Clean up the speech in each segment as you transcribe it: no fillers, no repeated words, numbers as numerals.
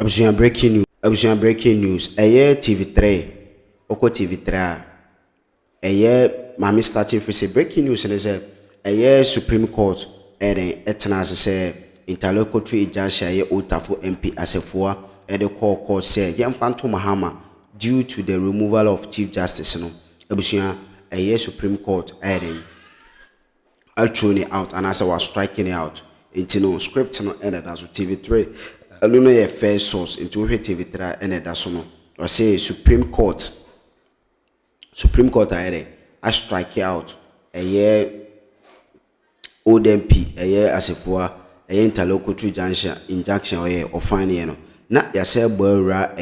Breaking news. TV3. Oko TV3. Mami starting for say breaking news and say Supreme Court etena say interlocutory injunction Otafo MP asefua the court say Yemfanto Mahama due to the removal of Chief Justice no. Abusua Supreme Court I'll throw it out and as I was striking it out. Into no script no ended as TV3. I don't know a fair source into TV3 ended as no. Or say Supreme Court I strike out old MP asefua interlocutory injunction or fine no. Na yase boyra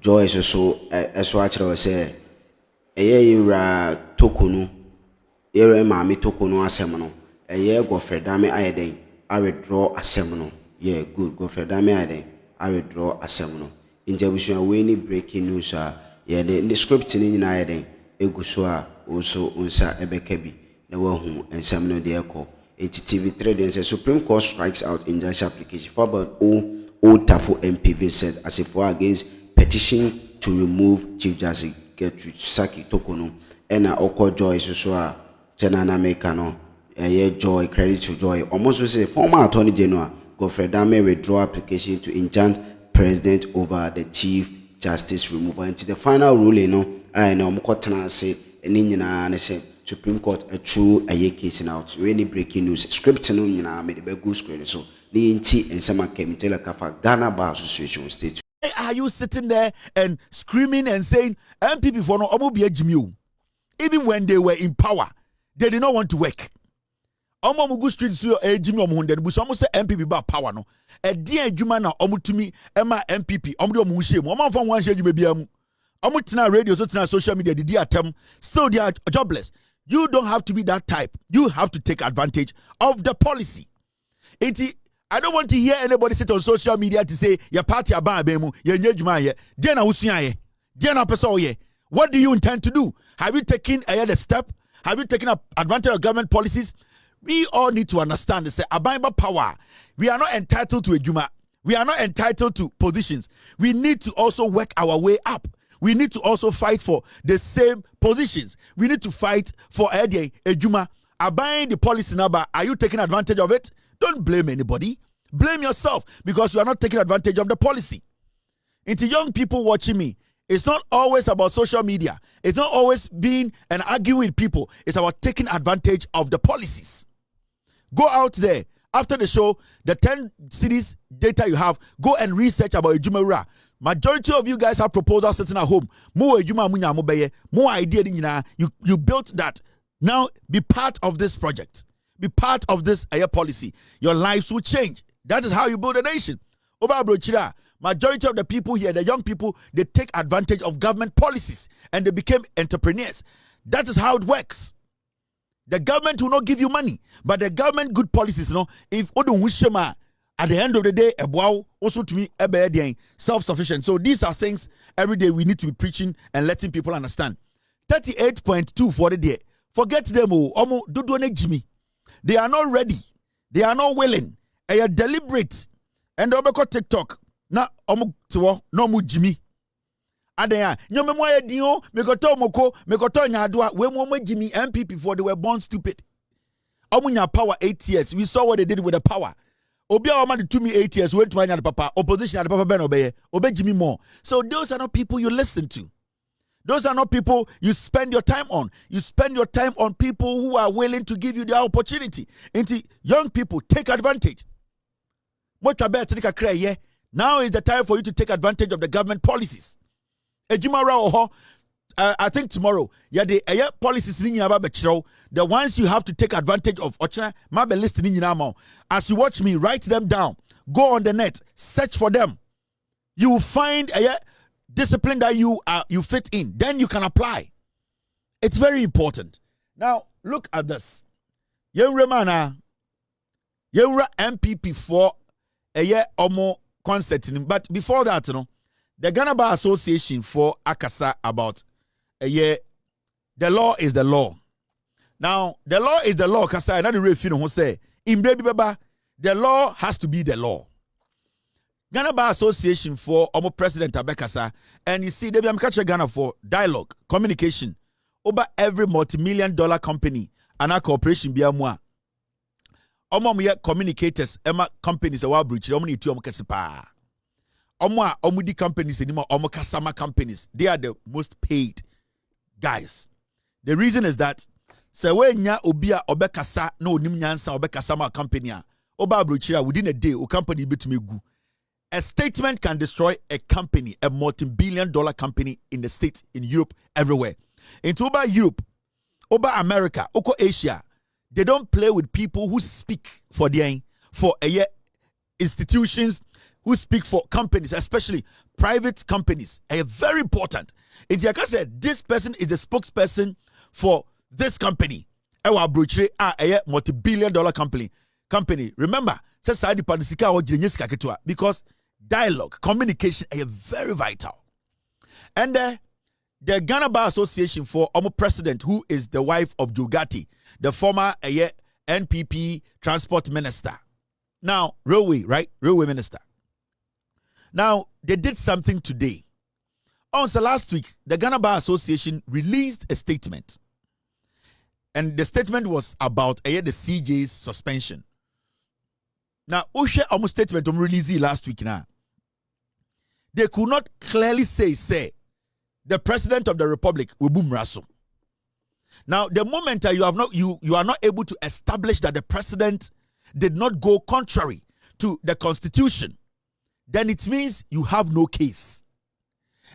joy so actually say ira Torkono ira mami Torkono asem no Godfrey Dame ayeden I withdraw asem no good Godfrey Dame ayeden I withdraw asem no Injunction we ni breaking news the script ni nyina ayeden egu so also unsa ebeka bi na wahu ensem no de ekọ TV3 then says Supreme Court strikes out injunction application for about old Tafo MP said as if for against petition to remove Chief Justice Saki Torkono and Oko Joy so Janana Mekano Joy credit to Joy almost say former Attorney General Godfrey Dame withdraw application to injunct President over the Chief Justice removal into the final ruling no I know Mokotana say and say Supreme Court a true case out really breaking news script no nyina made be go screen so ni nti ensema kem tell kafa Ghana Bar Association state. Are you sitting there and screaming and saying NPP for no omo bia jimi even when they were in power they did not want to work omo mugu street so jimi omo hunde bu so omo say NPP ba power no e dia adwuma na omo tumi e ma NPP omo de omo hye mu omo fa wan hye adwuma bia mu omo tena radio so tena social media didi atem still they are jobless. You don't have to be that type. You have to take advantage of the policy. I don't want to hear anybody sit on social media to say your party ababemu, your nyejuma ye, dena usuya ye, dena peso ye. What do you intend to do? Have you taken the step? Have you taken advantage of government policies? We all need to understand this. Abaiba power. We are not entitled to a juma. We are not entitled to positions. We need to also work our way up. We need to also fight for the same positions. We need to fight for a juma. Abiding the policy number. Are you taking advantage of it? Don't blame anybody. Blame yourself because you are not taking advantage of the policy. Into young people watching me, it's not always about social media. It's not always being and arguing with people. It's about taking advantage of the policies. Go out there after the show, the 10 cities data you have, go and research about Ejumara. Majority of you guys have proposals sitting at home. More idea. You built that. Now be part of this project. Be part of this policy. Your lives will change. That is how you build a nation. Majority of the people here, the young people, they take advantage of government policies and they became entrepreneurs. That is how it works. The government will not give you money, but the government good policies, if at the end of the day, also to me, self-sufficient. So these are things every day we need to be preaching and letting people understand. 38.2 for the day. Forget them. They are not ready. They are not willing. They are deliberate. And they will TikTok. Na no mu Jimmy. Adaya, nyomemwa dio, mekoto moko, mekoto nyadwa, we mo Jimmy NPP for they were born stupid. Omunya power 8 years. We saw what they did with the power. Obia Oma to me 8 years, went to my papa, opposition at papa Ben obey Jimmy more. So those are not people you listen to. Those are not people you spend your time on. You spend your time on people who are willing to give you the opportunity. Into young people, take advantage. Now is the time for you to take advantage of the government policies. I think tomorrow, the policies the ones you have to take advantage of. As you watch me, write them down. Go on the net, search for them. You will find a discipline that you fit in. Then you can apply. It's very important. Now look at this. Remana, NPP for a year or more concert. But before that, the Ghana Bar Association for Akasa about a year. The law is the law. Now, the law is the law. Kasa, and the real who say, in baby baba, the law has to be the law. Ghana Bar Association for Omo President Abekasa, and you see, they be catching Ghana for dialogue, communication over every multi-million-dollar company and our corporation be amwa. Omo communicators, Emma companies a wabridge, omo ni tu omo kesipa. Omo di companies anymore, omo kasama companies. They are the most paid guys. The reason is that se we nya obia obekasa no onim nyansa obekasa ma company a oba abrochira within a day o company betumi gu. A statement can destroy a company, a multi-billion-dollar company in the States, in Europe, everywhere. Into over Europe, over America, over Asia, they don't play with people who speak for institutions, who speak for companies, especially private companies. Very important. If you can say this person is the spokesperson for this company, a multi-billion-dollar company. Remember, because dialogue, communication are very vital. And the Ghana Bar Association for Omo President, who is the wife of Jogati, the former NPP transport minister. Now, railway minister. Now, they did something today. Also, last week, the Ghana Bar Association released a statement. And the statement was about the CJ's suspension. Now, Oshe almost statement released last week now. They could not clearly say the president of the republic will boom raso. Now, the moment that you are not able to establish that the president did not go contrary to the constitution, then it means you have no case.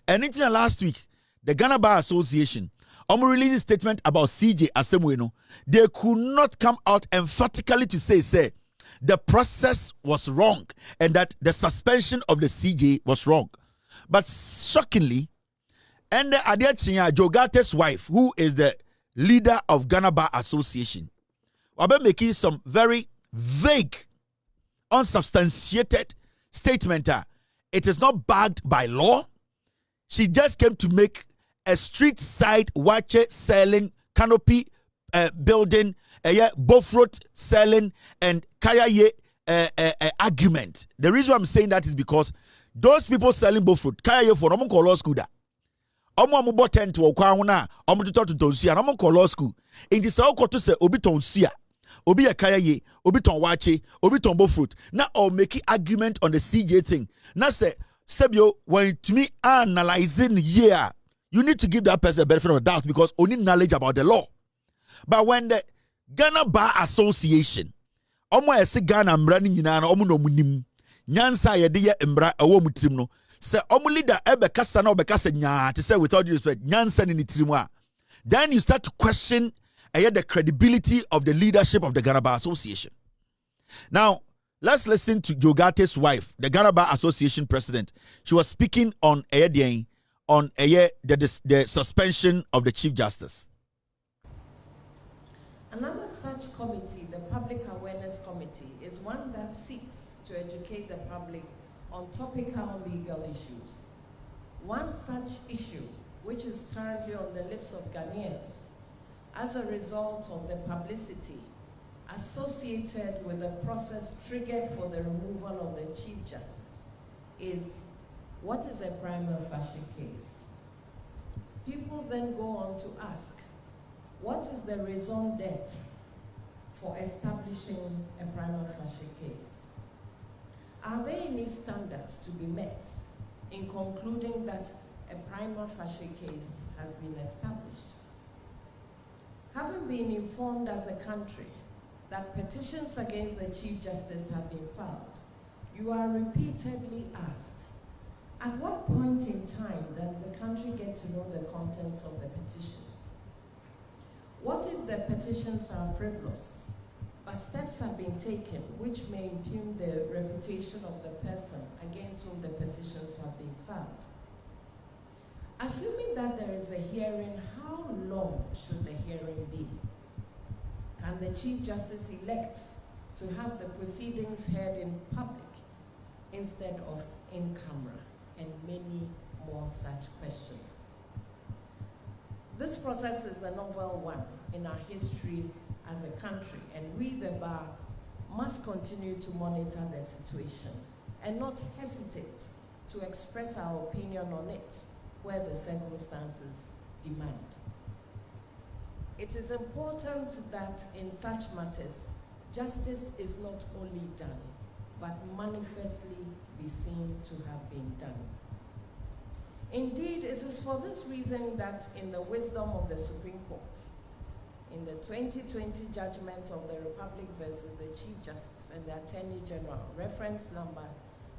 And in last week, the Ghana Bar Association released a statement about CJ Asemweno. They could not come out emphatically to say the process was wrong and that the suspension of the CJ was wrong. But shockingly, and Adiachinya Jogate's wife, who is the leader of Ghana Bar Association, was making some very vague, unsubstantiated statement. It is not backed by law. She just came to make a street side watch selling canopy building, Bofrot selling, and Kaya argument. The reason I'm saying that is because those people selling Bofrot, Kaya for Omo law school da. Omo bought tent to Okwana, Omo to talk to Tonsia, Omo law school. In the South to say Obi Tonsia, Obi a Kaya Obi Ton Wache, Obi Ton Bofrot. Now I'll make argument on the CJ thing. Now say Sebio, when to me analyzing here, you need to give that person the benefit of the doubt because only knowledge about the law. But when the Ghana Bar Association, omo ese Ghana mbra ni nyina na omo no munim, nyansa ye de ye mbra awo mutim no, se omo leader ebe kasa na obekasa nya, to say without due respect, nyansa ni tirim a, then you start to question the credibility of the leadership of the Ghana Bar Association. Now, let's listen to Jogate's wife, the Ghana Bar Association president. She was speaking on the suspension of the Chief Justice. Another such committee, the Public Awareness Committee, is one that seeks to educate the public on topical legal issues. One such issue, which is currently on the lips of Ghanaians as a result of the publicity associated with the process triggered for the removal of the Chief Justice, is what is a prima facie case? People then go on to ask, what is the raison d'etre for establishing a prima facie case? Are there any standards to be met in concluding that a prima facie case has been established? Having been informed as a country that petitions against the Chief Justice have been filed, you are repeatedly asked, at what point in time does the country get to know the contents of the petitions? What if the petitions are frivolous, but steps have been taken which may impugn the reputation of the person against whom the petitions have been filed? Assuming that there is a hearing, how long should the hearing be? Can the Chief Justice elect to have the proceedings heard in public instead of in camera? And many more such questions. This process is a novel one in our history as a country, and we, the bar, must continue to monitor the situation and not hesitate to express our opinion on it where the circumstances demand. It is important that in such matters, justice is not only done, but manifestly be seen to have been done. Indeed, it is for this reason that in the wisdom of the Supreme Court, in the 2020 judgment of the Republic versus the Chief Justice and the Attorney General, reference number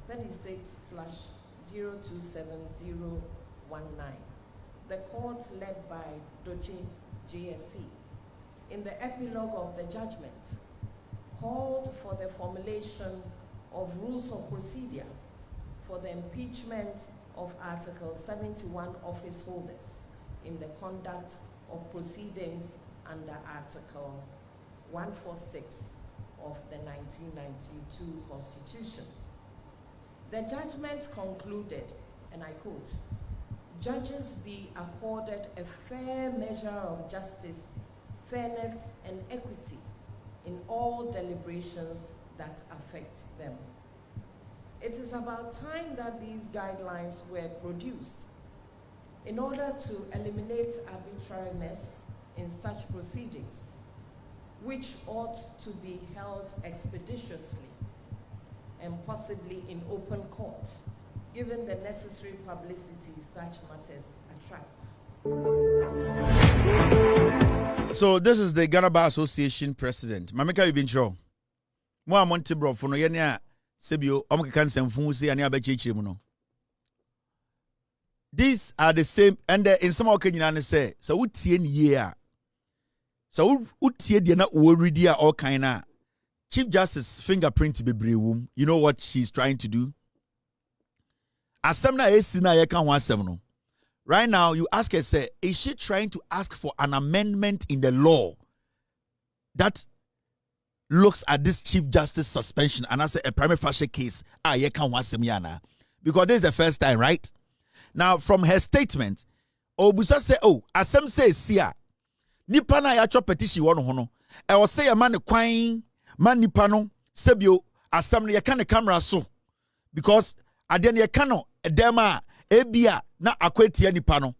36/027019, the court led by Doche JSC, in the epilogue of the judgment, called for the formulation of rules of procedure for the impeachment of Article 71 office holders in the conduct of proceedings under Article 146 of the 1992 Constitution. The judgment concluded, and I quote, "Judges be accorded a fair measure of justice, fairness, and equity in all deliberations that affect them." It is about time that these guidelines were produced in order to eliminate arbitrariness in such proceedings, which ought to be held expeditiously and possibly in open court, given the necessary publicity such matters attract. So this is the Ghana Bar Association president. Mameka you been sure. Mo amonte brofo no ye ne a sebio omkeka nsemfu se ane abachichire mu no. These are the same, and in some occasion they say, so we tie ni ye a. So we tie de na o ready a all kind a. Chief Justice fingerprint bebre wom. You know what she's trying to do? Asem na esi na ye kan ho asem no. Right now, you ask her, say, is she trying to ask for an amendment in the law that looks at this Chief Justice suspension and as a prima facie case? Because this is the first time, right? Now, from her statement, Obusa say, oh, asem say siya. Nipa na ya chop petition wono hono. E o say man kwan man nipa no sebio asem no ye kan camera so because ade no ye kan no edema ebia na akwatia nipa no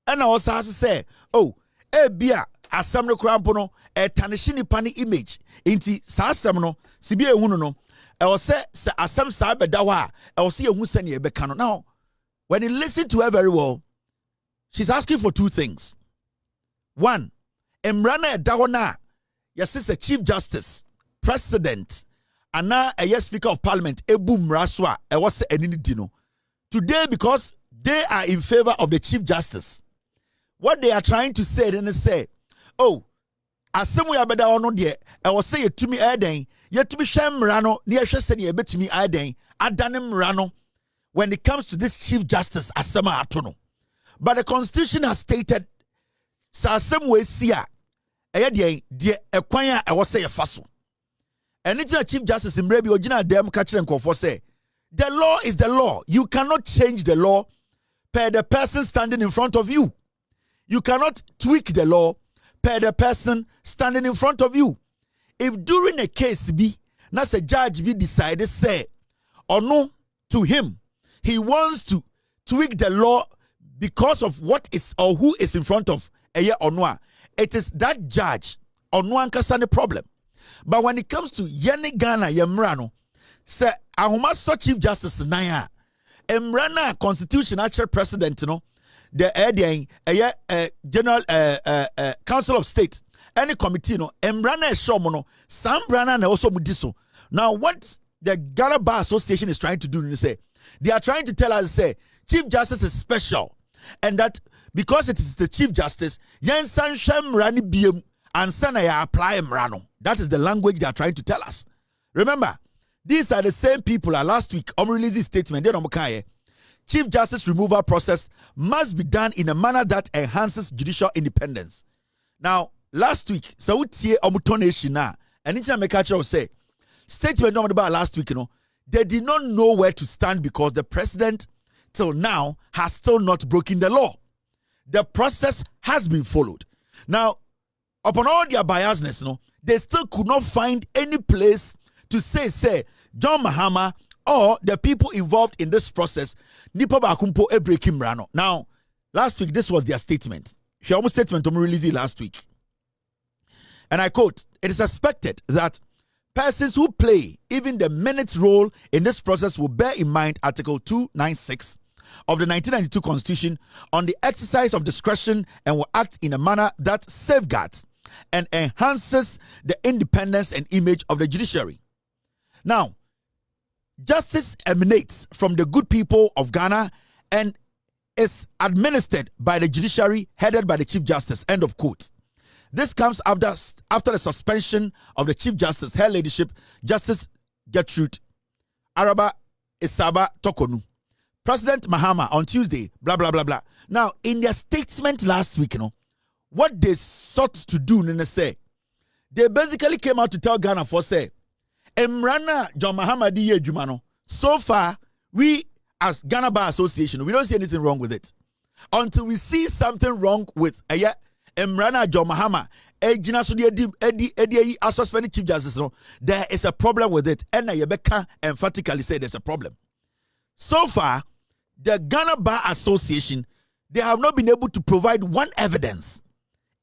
ena o sa say oh ebia asem no krampo no etanishi nipa ni image inti sa asem no sibia ehunu no e o say asem sa beda ho a e o say ehun se ne ebe kan no. Now when you listen to her very well, she's asking for two things. One, emrana edaho na your sister Chief Justice President ana a yes Speaker of Parliament ebu mraswa e was enini dino today, because they are in favor of the Chief Justice. What they are trying to say then is say, oh, asemu ya beda ono de e was say yetumi eden yetumi hwemra no ne yehwe se ne yebetumi eden adane mra no when it comes to this Chief Justice asema atono. But the Constitution has stated sa asem we sia eye de ekwan a was say yefaso. And it's a Chief Justice in Mrebi Ojina dem ka kire nkofo say the law is the law. You cannot change the law per the person standing in front of you. You cannot tweak the law per the person standing in front of you. If during a case be, not a judge be decided say, or no, to him, he wants to tweak the law because of what is or who is in front of a year or no, it is that judge or no ankasa problem. But when it comes to Yeni Ghana Yemrano, say ahoma so Chief Justice naya emrana constitution actual president no the general council of state any committee no emrana eshomo no sam brana na also mudiso. Now what the Ghana Bar Association is trying to do is say they are trying to tell us say Chief Justice is special and that because it is the Chief Justice yen san shemrani biem and sana ya apply emrano. That is the language they are trying to tell us. Remember, these are the same people last week released this statement. Chief Justice removal process must be done in a manner that enhances judicial independence. Now, last week, so we see Omutoneshina, and anytime I catch up say, statement about last week, they did not know where to stand because the president till now has still not broken the law. The process has been followed. Now, upon all their biasness, they still could not find any place to say John Mahama or the people involved in this process, nipa bakumpo e breaking brano. Now, last week, this was their statement. She almost statement to me released last week. And I quote, "It is expected that persons who play even the minute role in this process will bear in mind Article 296 of the 1992 Constitution on the exercise of discretion and will act in a manner that safeguards and enhances the independence and image of the judiciary." Now, justice emanates from the good people of Ghana and is administered by the judiciary headed by the Chief Justice. End of quote. This comes after the suspension of the Chief Justice, her ladyship, Justice Gertrude Araba Isaba Torkono. President Mahama on Tuesday, blah, blah, blah, blah. Now, in their statement last week, what they sought to do, they basically came out to tell Ghana for say, Emrana John Mahama di ye jumano. So far, we as Ghana Bar Association, we don't see anything wrong with it. Until we see something wrong with Emrana John Mahama, a suspended Chief Justice, there is a problem with it. And Yebeka emphatically said there's a problem. So far, the Ghana Bar Association, they have not been able to provide one evidence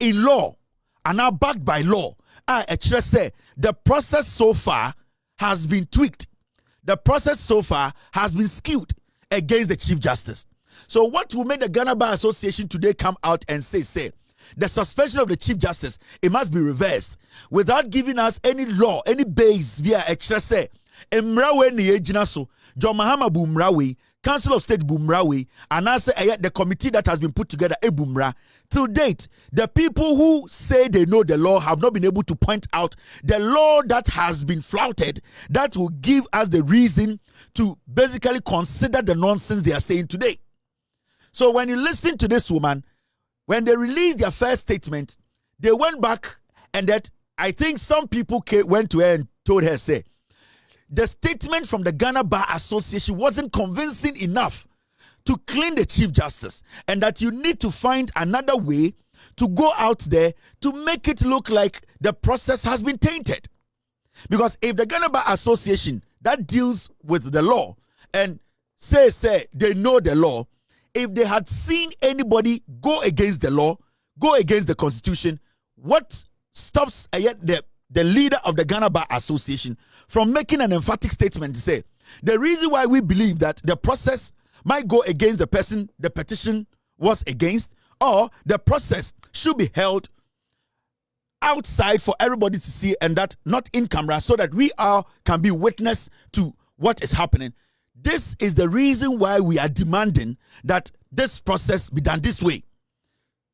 in law and now backed by law. I actually say the process so far has been tweaked. The process so far has been skewed against the Chief Justice. So what will make the Ghana Bar Association today come out and say the suspension of the Chief Justice, it must be reversed without giving us any law, any base via extra say Emrawe ni ejina so John Mahama Bumrawe, Council of State Bumrawe, and also the committee that has been put together a Bumra. Till date, the people who say they know the law have not been able to point out the law that has been flouted that will give us the reason to basically consider the nonsense they are saying today. So when you listen to this woman, when they released their first statement, they went back and that I think some people went to her and told her, say, the statement from the Ghana Bar Association wasn't convincing enough to clean the Chief Justice, and that you need to find another way to go out there to make it look like the process has been tainted. Because if the Ghana Bar Association that deals with the law and say they know the law, if they had seen anybody go against the law, go against the Constitution, what stops the leader of the Ghana Bar Association from making an emphatic statement to say, the reason why we believe that the process might go against the person the petition was against, or the process should be held outside for everybody to see and that not in camera, so that we all can be witness to what is happening. This is the reason why we are demanding that this process be done this way.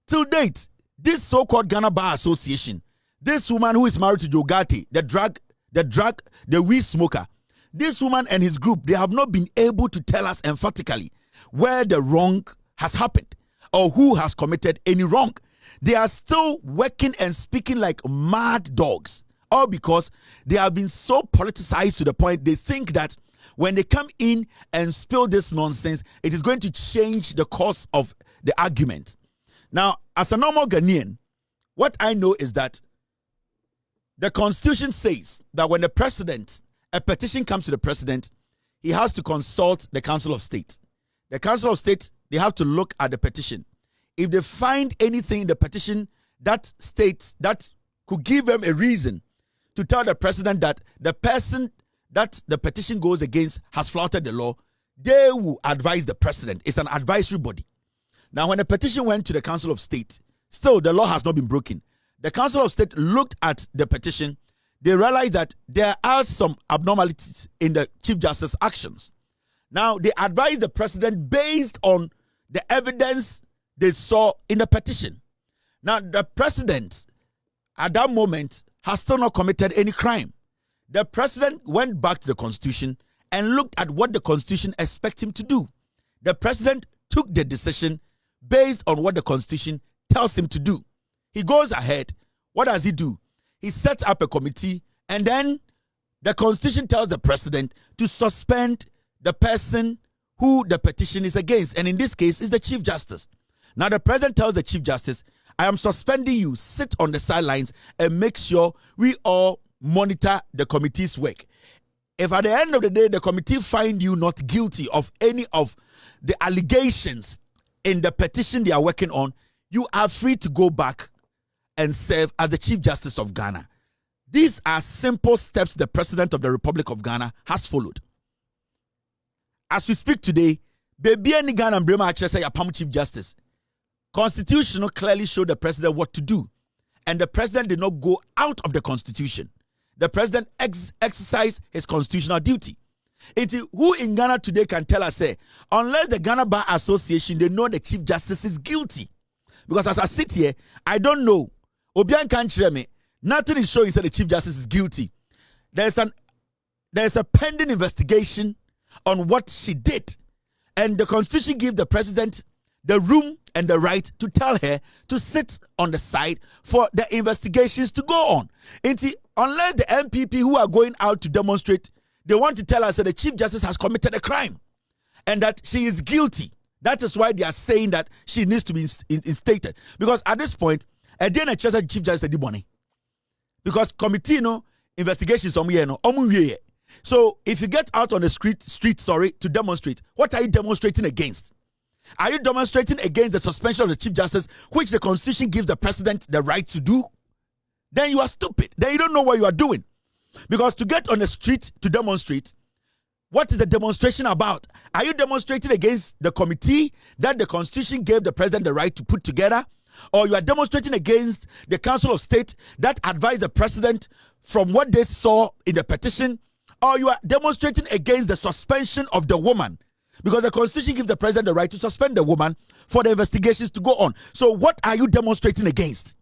Till date, this so-called Ghana Bar Association, this woman who is married to Jogati, the weed smoker, this woman and his group, they have not been able to tell us emphatically where the wrong has happened or who has committed any wrong. They are still working and speaking like mad dogs, all because they have been so politicized to the point they think that when they come in and spill this nonsense, it is going to change the course of the argument. Now, as a normal Ghanaian, what I know is that the Constitution says that when a petition comes to the president, he has to consult the Council of State. The Council of State, they have to look at the petition. If they find anything in the petition that states that could give them a reason to tell the president that the person that the petition goes against has flouted the law, they will advise the president. It's an advisory body. Now, when the petition went to the Council of State, still the law has not been broken. The Council of State looked at the petition. They realized that there are some abnormalities in the Chief Justice's actions. Now, they advised the president based on the evidence they saw in the petition. Now, the president, at that moment, has still not committed any crime. The president went back to the Constitution and looked at what the Constitution expects him to do. The president took the decision based on what the Constitution tells him to do. He goes ahead. What does he do? He sets up a committee, and then the Constitution tells the president to suspend the person who the petition is against, and in this case is the Chief Justice. Now the president tells the Chief Justice, I am suspending you, sit on the sidelines and make sure we all monitor the committee's work. If at the end of the day, the committee find you not guilty of any of the allegations in the petition they are working on, you are free to go back and serve as the Chief Justice of Ghana. These are simple steps the President of the Republic of Ghana has followed. As we speak today, baby and Ghana and Brema say Yapam Chief Justice. Constitution clearly showed the President what to do. And the President did not go out of the Constitution. The President exercised his constitutional duty. Who in Ghana today can tell us, say, unless the Ghana Bar Association, they know the Chief Justice is guilty. Because as I sit here, I don't know. Obian can't share me. Nothing is showing that the Chief Justice is guilty. There's a pending investigation on what she did. And the Constitution gives the President the room and the right to tell her to sit on the side for the investigations to go on. Unless the NPP who are going out to demonstrate, they want to tell us that the Chief Justice has committed a crime and that she is guilty. That is why they are saying that she needs to be instated. Because at this point, a day and Chief Justice did money. Because committee investigations so if you get out on the street to demonstrate, what are you demonstrating against? Are you demonstrating against the suspension of the Chief Justice, which the Constitution gives the President the right to do? Then you are stupid. Then you don't know what you are doing. Because to get on the street to demonstrate, what is the demonstration about? Are you demonstrating against the committee that the Constitution gave the President the right to put together? Or you are demonstrating against the Council of State that advised the President from what they saw in the petition? Or you are demonstrating against the suspension of the woman? Because the Constitution gives the President the right to suspend the woman for the investigations to go on. So what are you demonstrating against?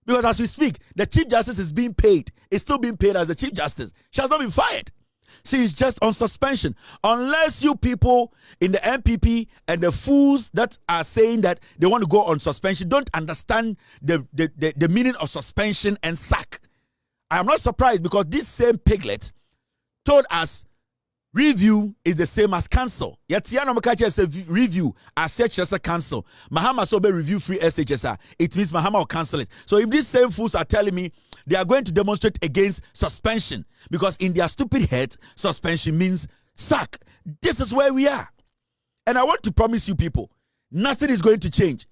Because as we speak, the Chief Justice is being paid. Is still being paid as the Chief Justice. She has not been fired. She is just on suspension. Unless you people in the NPP and the fools that are saying that they want to go on suspension don't understand the meaning of suspension and sack. I am not surprised because this same piglet told us review is the same as cancel. Yet Tiana Makacha says review as such as a cancel. Mahama Sobe review free SHSR. It means Mahama will cancel it. So if these same fools are telling me they are going to demonstrate against suspension because in their stupid heads, suspension means sack. This is where we are. And I want to promise you people, nothing is going to change.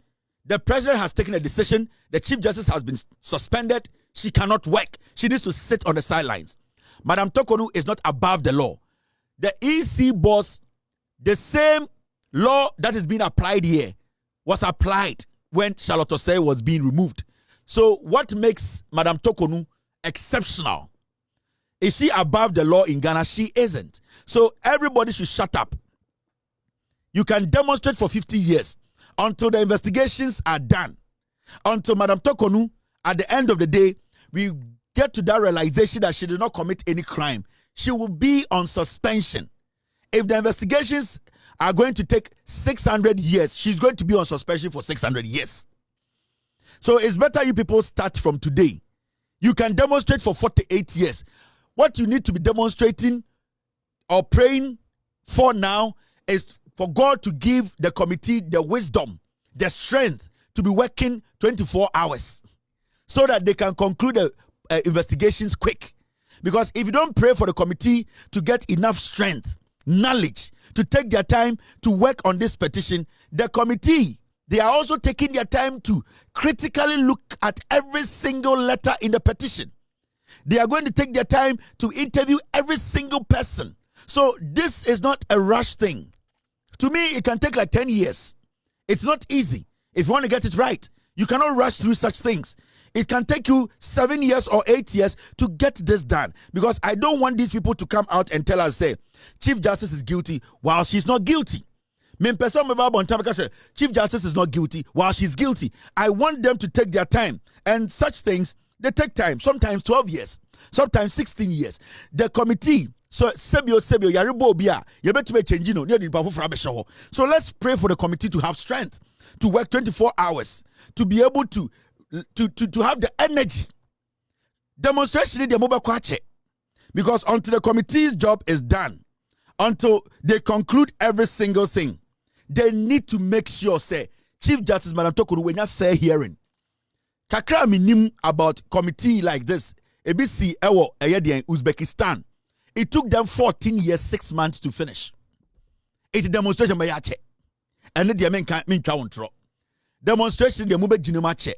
The President has taken a decision. The Chief Justice has been suspended. She cannot work. She needs to sit on the sidelines. Madam Torkono is not above the law. The EC boss, the same law that is being applied here was applied when Charlotte Osei was being removed. So what makes Madam Torkono exceptional? Is she above the law in Ghana? She isn't. So everybody should shut up. You can demonstrate for 50 years until the investigations are done. Until Madam Torkono, at the end of the day, we get to that realization that she did not commit any crime. She will be on suspension. If the investigations are going to take 600 years, she's going to be on suspension for 600 years. So it's better you people start from today. You can demonstrate for 48 years. What you need to be demonstrating or praying for now is for God to give the committee the wisdom, the strength to be working 24 hours so that they can conclude the investigations quick. Because if you don't pray for the committee to get enough strength, knowledge, to take their time to work on this petition, the committee, they are also taking their time to critically look at every single letter in the petition. They are going to take their time to interview every single person. So this is not a rush thing. To me, it can take like 10 years. It's not easy. If you want to get it right, you cannot rush through such things. It can take you 7 years or 8 years to get this done. Because I don't want these people to come out and tell us, say, Chief Justice is guilty while she's not guilty. Chief Justice is not guilty while she's guilty. I want them to take their time. And such things, they take time. Sometimes 12 years. Sometimes 16 years. The committee, so Sebio, Yaribo Bia, you better be changing. So let's pray for the committee to have strength, to work 24 hours, to be able to have the energy. Demonstration in the mobile kwache. Because until the committee's job is done, until they conclude every single thing, they need to make sure, say, Chief Justice Madam Torkono, when you fair hearing. Kakra minim about committee like this, ABC Ewo Ayedian Uzbekistan. It took them 14 years, 6 months to finish. It's a demonstration by Yache. And the men can't mean counter. Demonstration, the movement Jinemache.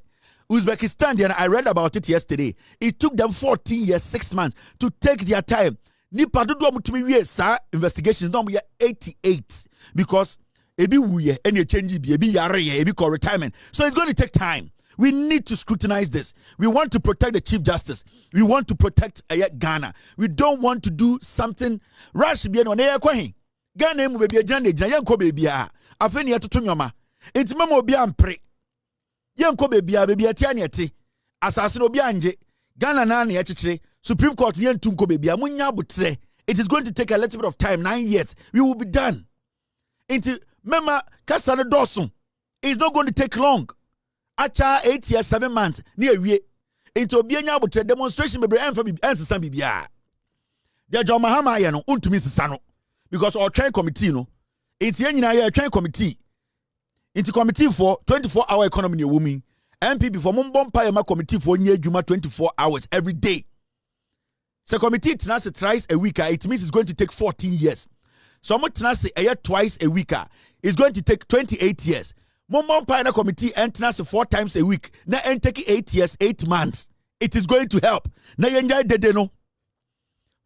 Uzbekistan, and I read about it yesterday. It took them 14 years, 6 months to take their time. Nipa do to me sir investigations no 88 because ebi wuye any change bi ebi yare ebi call retirement. So it's going to take time. We need to scrutinize this. We want to protect the Chief Justice. We want to protect Ghana. We don't want to do something rash bi no na yakwahin. Ghana mu bebi agyan agyan yanko bebi a. Afeni atoto nyoma. Enti mama obi ampre. Yanko bebi a bebi atia ne ate. Asase no obi anje. Ghana na na yechire. Supreme Court yentunko bebi a munya butre. It is going to take a little bit of time, 9 years. We will be done. Enti mema kasa no dosun. It's not going to take long. Acha 8 years, 7 months. Ni ewie. Enti obi anya butre demonstration bebre enfa bibi ensesa bibia. Dia John Mahama ye no untumi sesa no. Because our train committee no. Enti enyina ye train committee. Enti committee for 24-hour economy ne woman. NPP for Mumbompa Yama committee for nye juma 24 hours every day. So committee tenase thrice a week, it means it's going to take 14 years. So mo tenase twice a week, it's going to take 28 years. Mumbompa Yama committee and tenase 4 times a week, na and take 8 years, 8 months. It is going to help. Na yenjai dede no.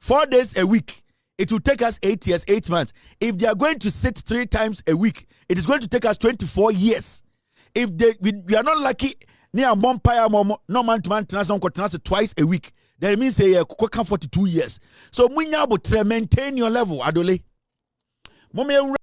4 days a week. It will take us 8 years, 8 months. If they are going to sit 3 times a week, it is going to take us 24 years. If we are not lucky, near Mompire, no man to man, twice a week. That means say 42 years. So, we maintain your level, Adole.